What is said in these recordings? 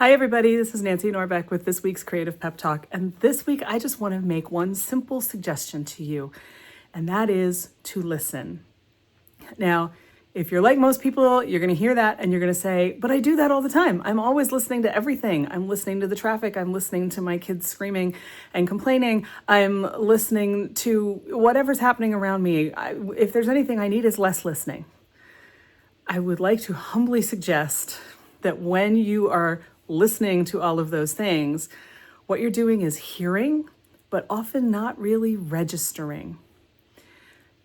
Hi, everybody. This is Nancy Norbeck with this week's Creative Pep Talk. And this week, I just want to make one simple suggestion to you, and that is to listen. Now, if you're like most people, you're going to hear that and you're going to say, but I do that all the time. I'm always listening to everything. I'm listening to the traffic. I'm listening to my kids screaming and complaining. I'm listening to whatever's happening around me. If there's anything I need, is less listening. I would like to humbly suggest that when you are listening to all of those things, what you're doing is hearing, but often not really registering.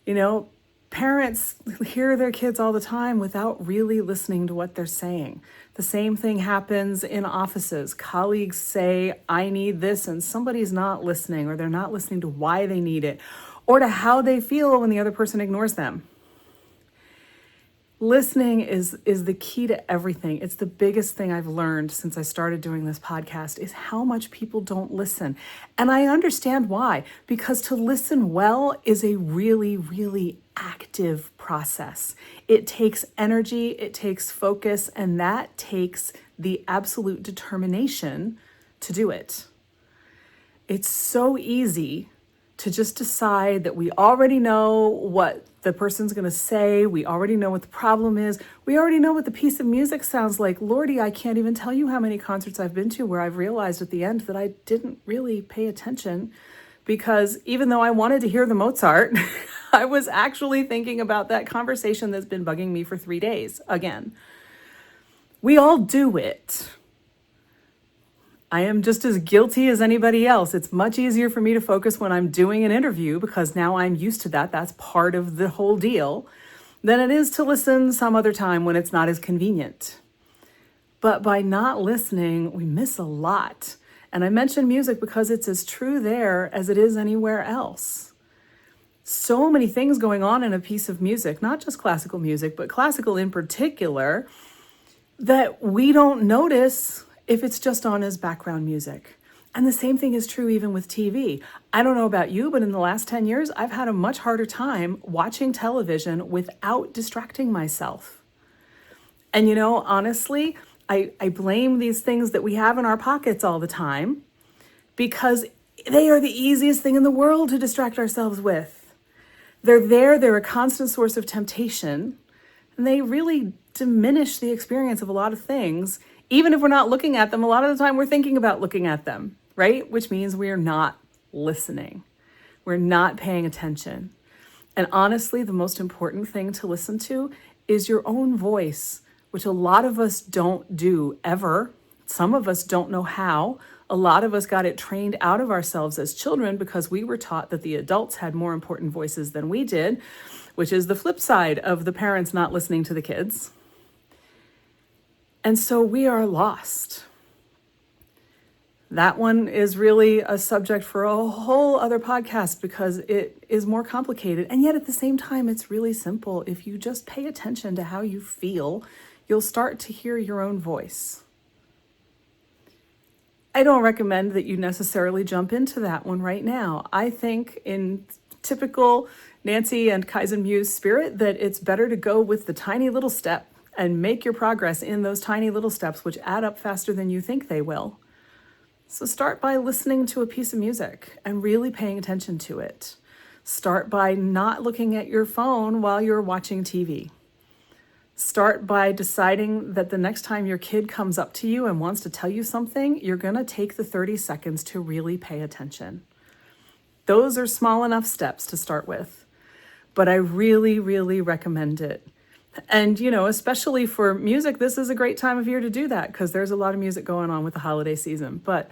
You know, parents hear their kids all the time without really listening to what they're saying. The same thing happens in offices. Colleagues say, I need this, and somebody's not listening, or they're not listening to why they need it, or to how they feel when the other person ignores them. Listening is the key to everything. It's the biggest thing I've learned since I started doing this podcast is how much people don't listen. And I understand why, because to listen well is a really, really active process. It takes energy, it takes focus, and that takes the absolute determination to do it. It's so easy to just decide that we already know what the person's going to say. We already know what the problem is. We already know what the piece of music sounds like. Lordy, I can't even tell you how many concerts I've been to where I've realized at the end that I didn't really pay attention because even though I wanted to hear the Mozart, I was actually thinking about that conversation that's been bugging me for 3 days again. We all do it. I am just as guilty as anybody else. It's much easier for me to focus when I'm doing an interview because now I'm used to that. That's part of the whole deal than it is to listen some other time when it's not as convenient. But by not listening, we miss a lot. And I mention music because it's as true there as it is anywhere else. So many things going on in a piece of music, not just classical music, but classical in particular, that we don't notice if it's just on as background music. And the same thing is true even with TV. I don't know about you, but in the last 10 years, I've had a much harder time watching television without distracting myself. And you know, honestly, I blame these things that we have in our pockets all the time because they are the easiest thing in the world to distract ourselves with. They're a constant source of temptation, and they really diminish the experience of a lot of things. Even if we're not looking at them, a lot of the time we're thinking about looking at them, right? Which means we're not listening. We're not paying attention. And honestly, the most important thing to listen to is your own voice, which a lot of us don't do ever. Some of us don't know how. A lot of us got it trained out of ourselves as children because we were taught that the adults had more important voices than we did, which is the flip side of the parents not listening to the kids. And so we are lost. That one is really a subject for a whole other podcast because it is more complicated. And yet at the same time, it's really simple. If you just pay attention to how you feel, you'll start to hear your own voice. I don't recommend that you necessarily jump into that one right now. I think in typical Nancy and Kaizen Muse spirit that it's better to go with the tiny little step and make your progress in those tiny little steps, which add up faster than you think they will. So start by listening to a piece of music and really paying attention to it. Start by not looking at your phone while you're watching TV. Start by deciding that the next time your kid comes up to you and wants to tell you something, you're going to take the 30 seconds to really pay attention. Those are small enough steps to start with, but I really, really recommend it. And, you know, especially for music, this is a great time of year to do that because there's a lot of music going on with the holiday season. But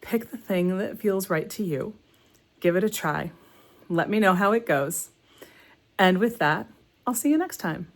pick the thing that feels right to you. Give it a try. Let me know how it goes. And with that, I'll see you next time.